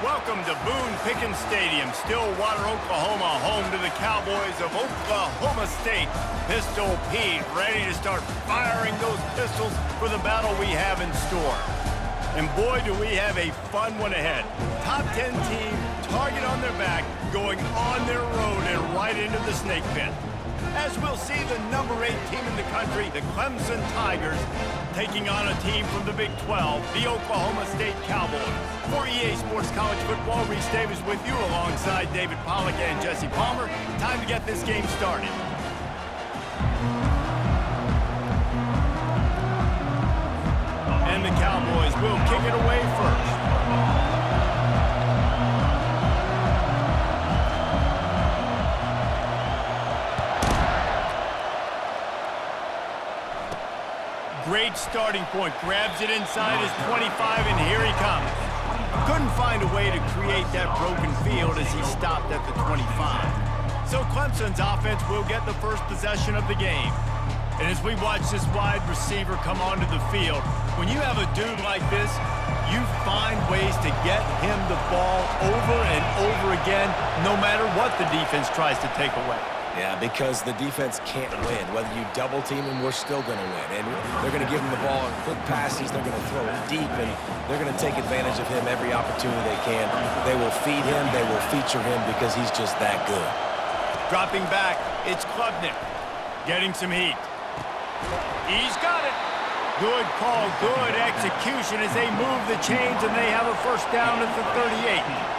Welcome to Boone Pickens Stadium, Stillwater, Oklahoma, home to the Cowboys of Oklahoma State. Pistol Pete ready to start firing those pistols for the battle we have in store. And boy, do we have a fun one ahead. Top 10 team, target on their back, going on their road and right into the snake pit. As we'll see the number 8 team in the country, the Clemson Tigers, taking on a team from the Big 12, the Oklahoma State Cowboys. For EA Sports College Football, Reese Davis with you alongside David Pollack and Jesse Palmer. Time to get this game started. And the Cowboys will kick it away first. Great starting point. Grabs it inside his 25, and here he comes. Couldn't find a way to create that broken field as he stopped at the 25. So Clemson's offense will get the first possession of the game. And as we watch this wide receiver come onto the field, when you have a dude like this, you find ways to get him the ball over and over again, no matter what the defense tries to take away. Yeah, because the defense can't win. Whether you double team him, we're still going to win. And they're going to give him the ball in quick passes. They're going to throw it deep, and they're going to take advantage of him every opportunity they can. They will feed him. They will feature him because he's just that good. Dropping back, it's Klubnik. Getting some heat. He's got it. Good call, good execution as they move the chains, and they have a first down at the 38.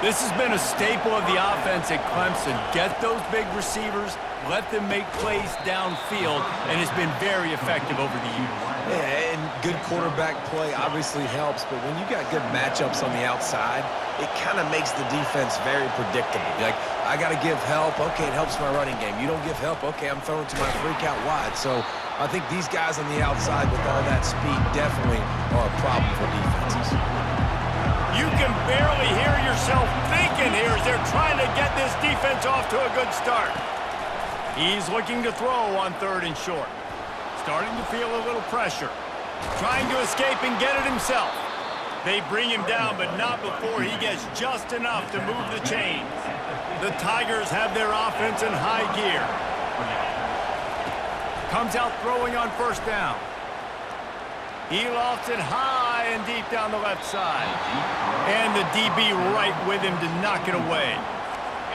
This has been a staple of the offense at Clemson. Get those big receivers, let them make plays downfield, and it's been very effective over the years. Yeah, and good quarterback play obviously helps, but when you got good matchups on the outside, it kind of makes the defense very predictable. Like, I got to give help. Okay, it helps my running game. You don't give help. Okay, I'm throwing to my freak out wide. So I think these guys on the outside with all that speed definitely are a problem for defenses. You can barely hear yourself thinking here as they're trying to get this defense off to a good start. He's looking to throw on 3rd and short. Starting to feel a little pressure. Trying to escape and get it himself. They bring him down, but not before he gets just enough to move the chains. The Tigers have their offense in high gear. Comes out throwing on 1st down. He lofts it high and deep down the left side. And the DB right with him to knock it away.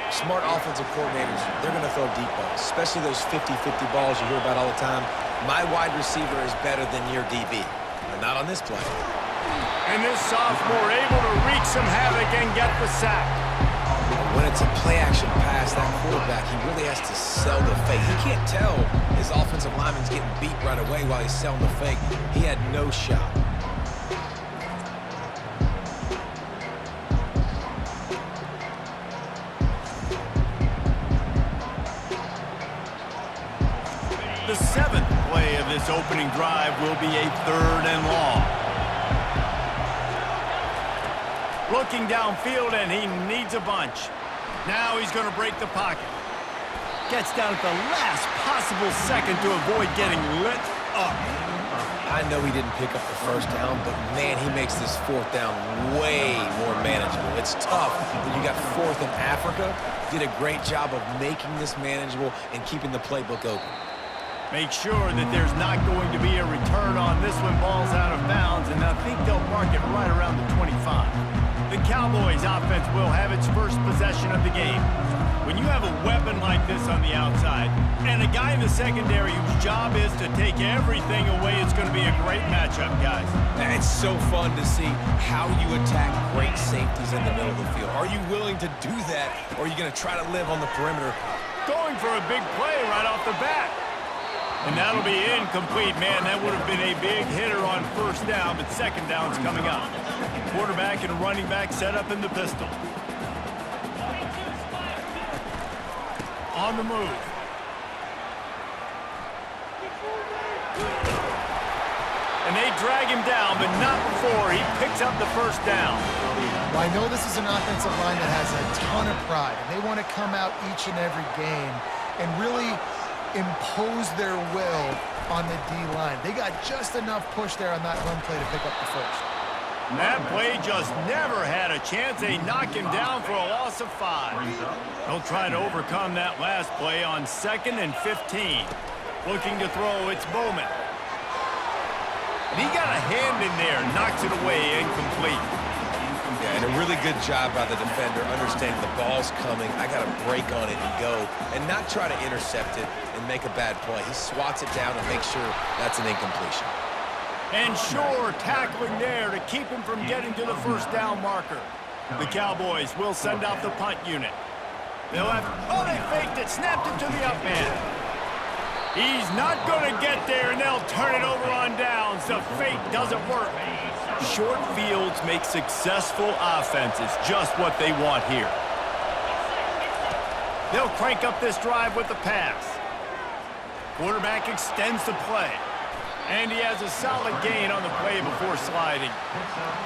Smart offensive coordinators, they're going to throw deep balls, especially those 50-50 balls you hear about all the time. My wide receiver is better than your DB, but not on this play. And this sophomore able to wreak some havoc and get the sack. When it's a play-action pass, that quarterback, he really has to sell the fake. He can't tell his offensive lineman's getting beat right away while he's selling the fake. He had no shot. The 7th play of this opening drive will be a 3rd and long. Looking downfield, and he needs a bunch. Now he's going to break the pocket. Gets down at the last possible second to avoid getting lit up. I know he didn't pick up the 1st down, but man, he makes this 4th down way more manageable. It's tough when you got 4th in Africa. Did a great job of making this manageable and keeping the playbook open. Make sure that there's not going to be a return on this when ball's out of bounds, and I think they'll mark it right around the 25. The Cowboys offense will have its first possession of the game. When you have a weapon like this on the outside and a guy in the secondary whose job is to take everything away, it's going to be a great matchup, guys. It's so fun to see how you attack great safeties in the middle of the field. Are you willing to do that, or are you going to try to live on the perimeter? Going for a big play right off the bat. And that'll be incomplete, man. That would have been a big hitter on 1st down, but 2nd down's coming up. Quarterback and running back set up in the pistol. On the move. And they drag him down, but not before he picks up the 1st down. Well, I know this is an offensive line that has a ton of pride, and they want to come out each and every game and really impose their will on the D-line. They got just enough push there on that run play to pick up the 1st. That play just never had a chance. They knock him down for a loss of 5. They'll try to overcome that last play on 2nd and 15. Looking to throw, it's Bowman. And he got a hand in there, knocks it away, incomplete. Yeah, and a really good job by the defender understanding the ball's coming. I got to break on it and go, and not try to intercept it and make a bad play. He swats it down and makes sure that's an incompletion. And Shore tackling there to keep him from getting to the first down marker. The Cowboys will send out the punt unit. They'll have, oh, they faked it, snapped it to the up man. He's not going to get there, and they'll turn it over on downs. The fake doesn't work. Short fields make successful offenses just what they want here. They'll crank up this drive with the pass. Quarterback extends the play. And he has a solid gain on the play before sliding.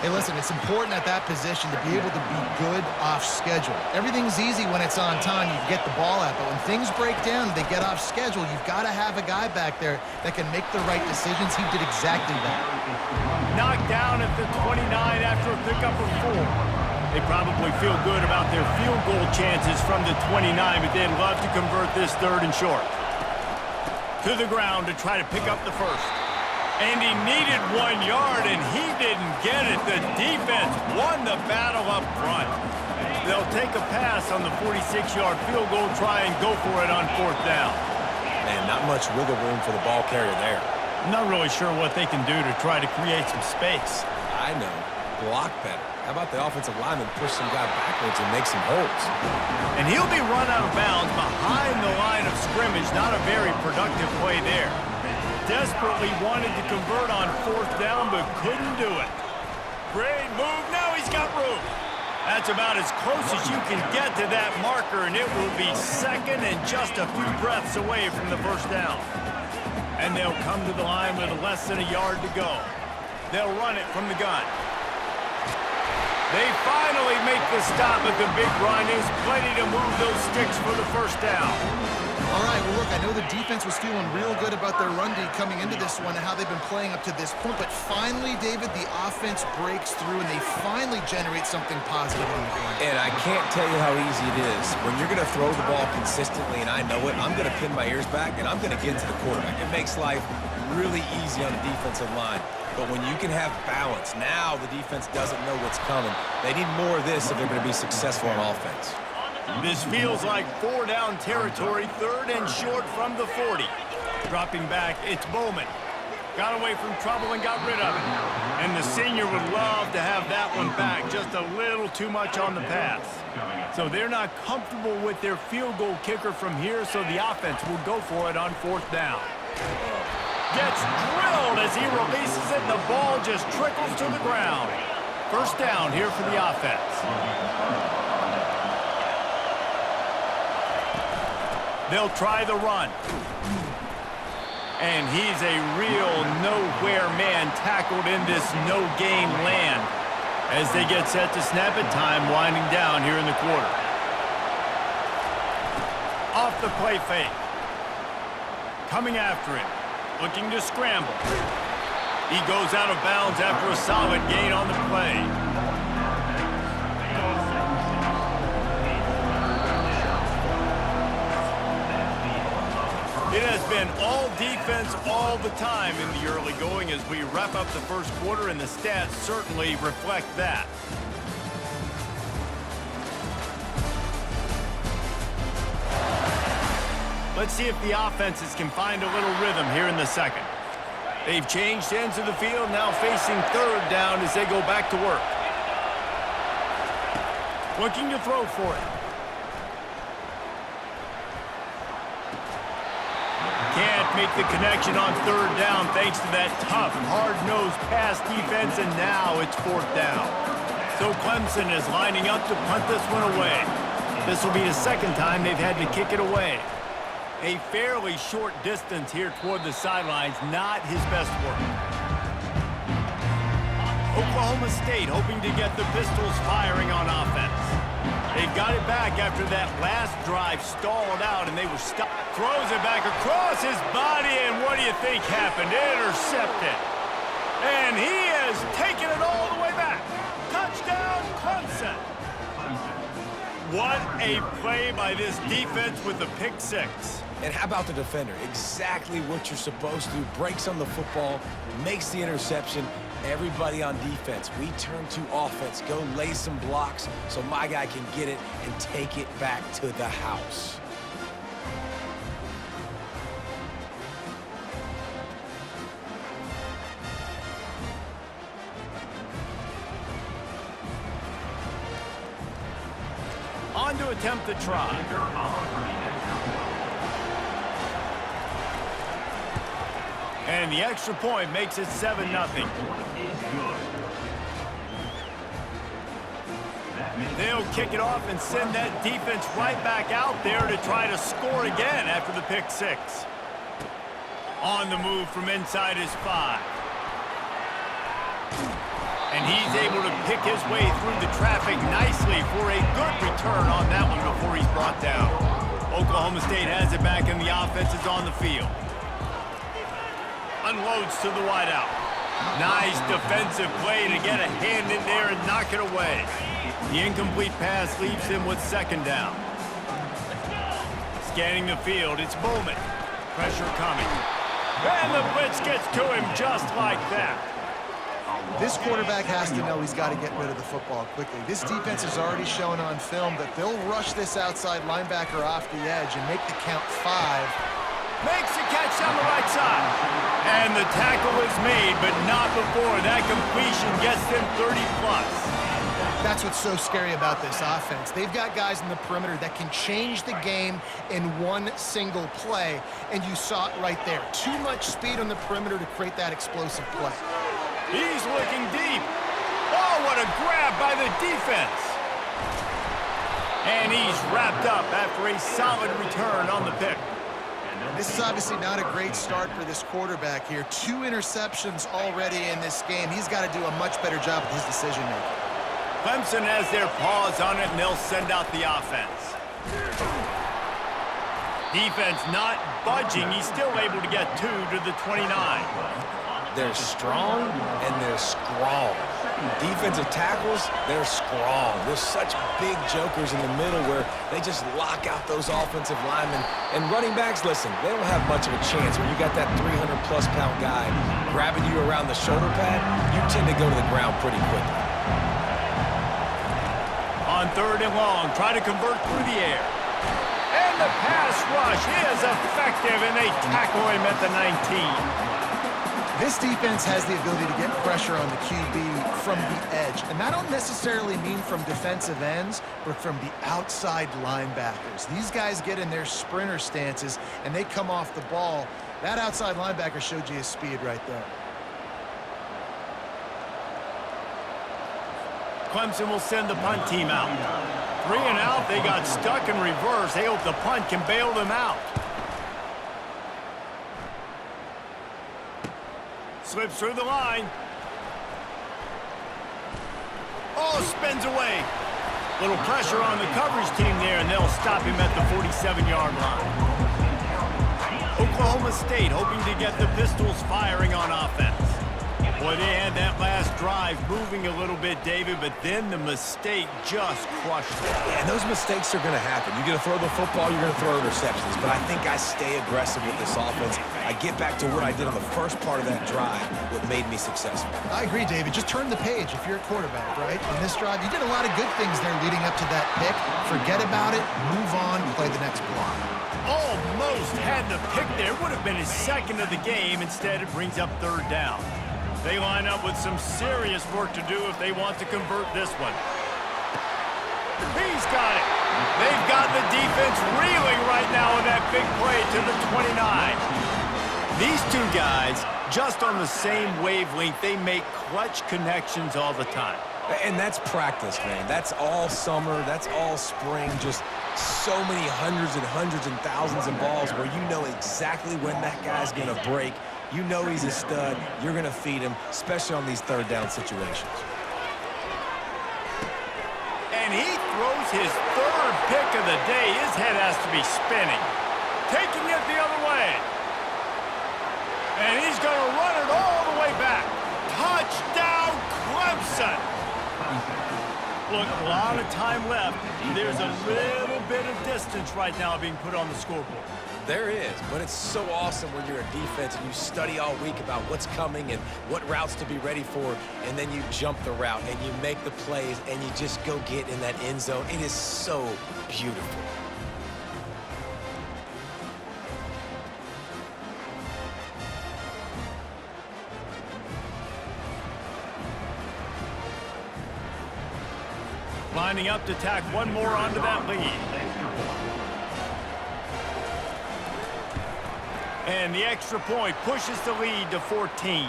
Hey, listen, it's important at that position to be able to be good off schedule. Everything's easy when it's on time. You get the ball out. But when things break down, they get off schedule, you've got to have a guy back there that can make the right decisions. He did exactly that. Knocked down at the 29 after a pickup of 4. They probably feel good about their field goal chances from the 29, but they'd love to convert this 3rd and short. To the ground to try to pick up the first. And he needed 1 yard, and he didn't get it. The defense won the battle up front. They'll take a pass on the 46-yard field goal, try and go for it on 4th down. Man, not much wiggle room for the ball carrier there. I'm not really sure what they can do to try to create some space. I know. Block better. How about the offensive lineman push some guy backwards and make some holes? And he'll be run out of bounds behind the line of scrimmage. Not a very productive play there. Desperately wanted to convert on 4th down, but couldn't do it. Great move. Now he's got room. That's about as close as you can get to that marker, and it will be 2nd and just a few breaths away from the first down. And they'll come to the line with less than a yard to go. They'll run it from the gun. They finally make the stop, but the big run is plenty to move those sticks for the first down. All right, well, look, I know the defense was feeling real good about their run D coming into this one and how they've been playing up to this point, but finally, David, the offense breaks through and they finally generate something positive on the ground. And I can't tell you how easy it is. When you're going to throw the ball consistently, and I know it, I'm going to pin my ears back, and I'm going to get to the quarterback. It makes life really easy on the defensive line. But when you can have balance, now the defense doesn't know what's coming. They need more of this if they're going to be successful on offense. This feels like 4 down territory, 3rd and short from the 40. Dropping back, it's Bowman. Got away from trouble and got rid of it. And the senior would love to have that one back, just a little too much on the pass. So they're not comfortable with their field goal kicker from here, so the offense will go for it on 4th down. Gets drilled as he releases it, and the ball just trickles to the ground. First down here for the offense. They'll try the run. And he's a real nowhere man tackled in this no-gain land as they get set to snap it, time winding down here in the quarter. Off the play fake. Coming after him. Looking to scramble. He goes out of bounds after a solid gain on the play. It has been all defense all the time in the early going as we wrap up the first quarter, and the stats certainly reflect that. Let's see if the offenses can find a little rhythm here in the second. They've changed ends of the field, now facing 3rd down as they go back to work. Looking to throw for it. Can't make the connection on 3rd down thanks to that tough, hard-nosed pass defense, and now it's 4th down. So Clemson is lining up to punt this one away. This will be the 2nd time they've had to kick it away. A fairly short distance here toward the sidelines, not his best work. Oklahoma State hoping to get the Pistols firing on offense. They've got it back after that last drive stalled out and they were stopped. Throws it back across his body, and what do you think happened? Intercepted. And he has taken it all the way back. a play by this defense with the pick six. And how about the defender? Exactly what you're supposed to do. Breaks on the football, makes the interception. Everybody on defense, we turn to offense. Go lay some blocks so my guy can get it and take it back to the house. On to attempt the try. And the extra point makes it 7-0. They'll kick it off and send that defense right back out there to try to score again after the pick six. On the move from inside his 5. And he's able to pick his way through the traffic nicely for a good return on that one before he's brought down. Oklahoma State has it back and the offense is on the field. Unloads to the wideout. Nice defensive play to get a hand in there and knock it away. The incomplete pass leaves him with second down. Scanning the field, it's Bowman. Pressure coming. And the blitz gets to him just like that. This quarterback has to know he's got to get rid of the football quickly. This defense has already shown on film that they'll rush this outside linebacker off the edge and make the count 5. Makes the catch on the right side. And the tackle is made, but not before that completion gets them 30+. That's what's so scary about this offense. They've got guys in the perimeter that can change the game in one single play, and you saw it right there. Too much speed on the perimeter to create that explosive play. He's looking deep. Oh, what a grab by the defense. And he's wrapped up after a solid return on the pick. This is obviously not a great start for this quarterback here. 2 interceptions already in this game. He's got to do a much better job with his decision-making. Clemson has their paws on it, and they'll send out the offense. Defense not budging. He's still able to get 2 to the 29. They're strong and they're strong. Defensive tackles, they're strong. There's such big jokers in the middle where they just lock out those offensive linemen. And running backs, listen, they don't have much of a chance. When you got that 300-plus pound guy grabbing you around the shoulder pad, you tend to go to the ground pretty quickly. On 3rd and long, try to convert through the air. And the pass rush is effective, and they tackle him at the 19. This defense has the ability to get pressure on the QB from the edge. And I don't necessarily mean from defensive ends, but from the outside linebackers. These guys get in their sprinter stances, and they come off the ball. That outside linebacker showed you his speed right there. Clemson will send the punt team out. 3 and out, they got stuck in reverse. They hope the punt can bail them out. Slips through the line. Oh, spins away. Little pressure on the coverage team there, and they'll stop him at the 47-yard line. Oklahoma State hoping to get the Pistols firing on offense. Boy, they had that last drive moving a little bit, David, but then the mistake just crushed it. Yeah, and those mistakes are going to happen. You're going to throw the football, you're going to throw interceptions. But I think I stay aggressive with this offense. I get back to what I did on the first part of that drive, what made me successful. I agree, David. Just turn the page if you're a quarterback, right? In this drive, you did a lot of good things there leading up to that pick. Forget about it, move on, play the next block. Almost had the pick there. Would have been his second of the game. Instead, it brings up 3rd down. They line up with some serious work to do if they want to convert this one. He's got it. They've got the defense reeling right now in that big play to the 29. These two guys, just on the same wavelength, they make clutch connections all the time. And that's practice, man. That's all summer. That's all spring. Just so many hundreds and thousands of balls where you know exactly when that guy's going to break. You know he's a stud. You're going to feed him, especially on these 3rd down situations. And he throws his 3rd pick of the day. His head has to be spinning. Taking it the other way. And he's going to run it all the way back. Touchdown, Clemson. Look, a lot of time left. There's a little bit of distance right now being put on the scoreboard. There is, but it's so awesome when you're a defense and you study all week about what's coming and what routes to be ready for, and then you jump the route and you make the plays and you just go get in that end zone. It is so beautiful. Lining up to tack one more onto that lead. And the extra point pushes the lead to 14.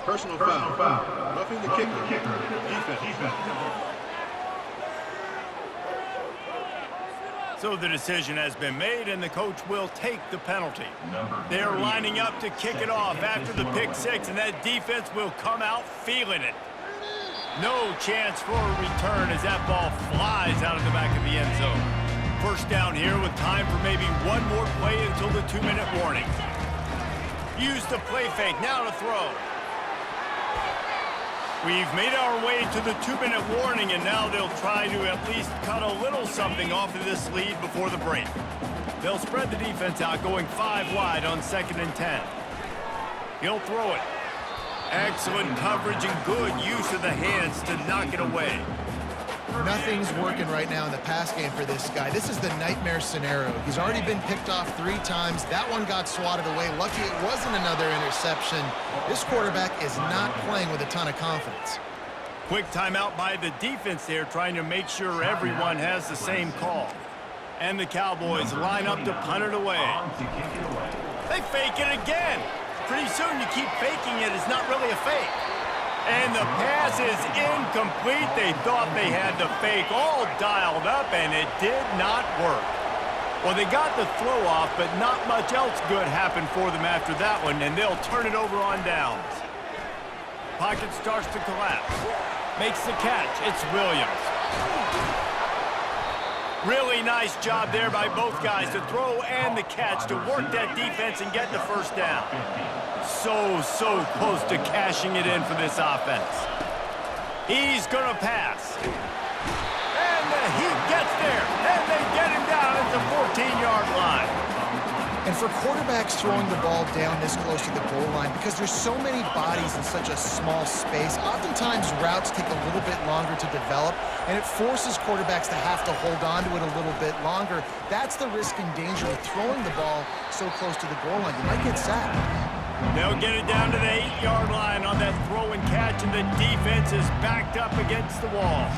Personal foul. Roughing the kicker. Defense. So the decision has been made, and the coach will take the penalty. They're lining up to kick it off after the pick six, and that defense will come out feeling it. No chance for a return as that ball flies out of the back of the end zone. First down here with time for maybe one more play until the 2-minute warning. Use the play fake, now to throw. We've made our way to the 2-minute warning, and now they'll try to at least cut a little something off of this lead before the break. They'll spread the defense out, going 5 wide on 2nd and 10. He'll throw it. Excellent coverage and good use of the hands to knock it away. Nothing's working right now in the pass game for this guy. This is the nightmare scenario. He's already been picked off 3 times. That one got swatted away. Lucky it wasn't another interception. This quarterback is not playing with a ton of confidence. Quick timeout by the defense there, trying to make sure everyone has the same call. And the Cowboys line up to punt it away. They fake it again. Pretty soon you keep faking it. It's not really a fake. And the pass is incomplete. They thought they had the fake all dialed up, and it did not work. Well, they got the throw off, but not much else good happened for them after that one, and they'll turn it over on downs. Pocket starts to collapse. Makes the catch. It's Williams. Really nice job there by both guys to throw and the catch to work that defense and get the first down. So close to cashing it in for this offense. He's going to pass. And he gets there. And they get him down at the 14-yard line. And for quarterbacks throwing the ball down this close to the goal line, because there's so many bodies in such a small space, oftentimes routes take a little bit longer to develop, and it forces quarterbacks to have to hold on to it a little bit longer. That's the risk and danger of throwing the ball so close to the goal line. You might get sacked. They'll get it down to the 8-yard line on that throw and catch, and the defense is backed up against the wall.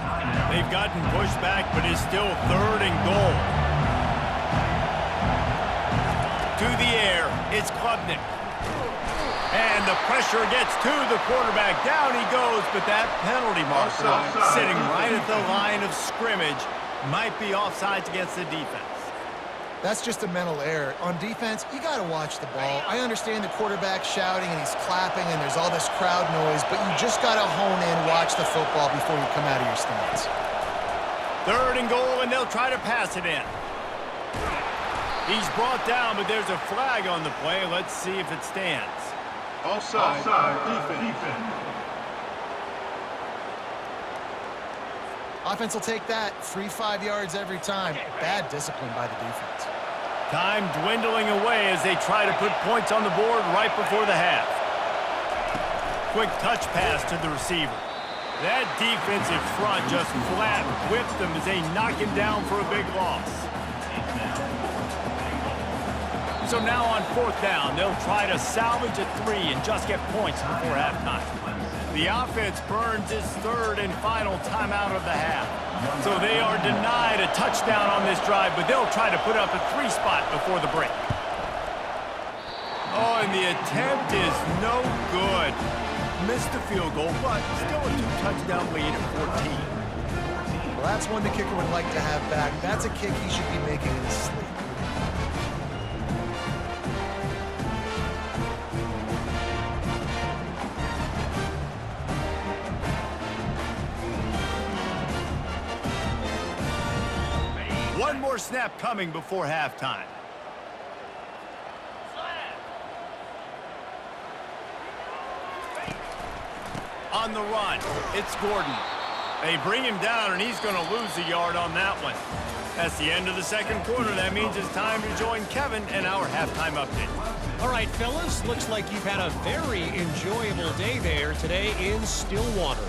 They've gotten pushed back, but it's still 3rd and goal. To the air, it's Klubnik. And the pressure gets to the quarterback. Down he goes, but that penalty marker sitting right at the line of scrimmage might be offsides against the defense. That's just a mental error. On defense, you got to watch the ball. I understand the quarterback shouting and he's clapping and there's all this crowd noise, but you just got to hone in, watch the football before you come out of your stance. 3rd and goal, and they'll try to pass it in. He's brought down, but there's a flag on the play. Let's see if it stands. Offside. Defense. Offense will take that. Free 5 yards every time. Bad discipline by the defense. Time dwindling away as they try to put points on the board right before the half. Quick touch pass to the receiver. That defensive front just flat whipped them as they knock him down for a big loss. So now on 4th down, they'll try to salvage a 3 and just get points before halftime. The offense burns its 3rd and final timeout of the half. So they are denied a touchdown on this drive, but they'll try to put up a 3 spot before the break. Oh, and the attempt is no good. Missed the field goal, but still a 2-touchdown lead at 14. Well, that's one the kicker would like to have back. That's a kick he should be making in his sleep. One more snap coming before halftime. On the run, it's Gordon. They bring him down, and he's going to lose a yard on that one. That's the end of the second quarter. That means it's time to join Kevin and our halftime update. All right, fellas, looks like you've had a very enjoyable day there today in Stillwater.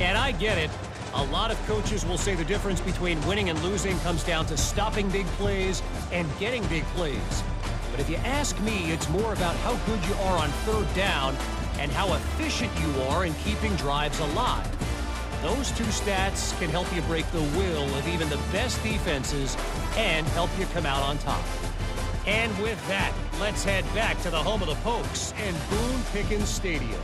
And I get it. A lot of coaches will say the difference between winning and losing comes down to stopping big plays and getting big plays. But if you ask me, it's more about how good you are on third down and how efficient you are in keeping drives alive. Those two stats can help you break the will of even the best defenses and help you come out on top. And with that, let's head back to the home of the Pokes and Boone Pickens Stadium.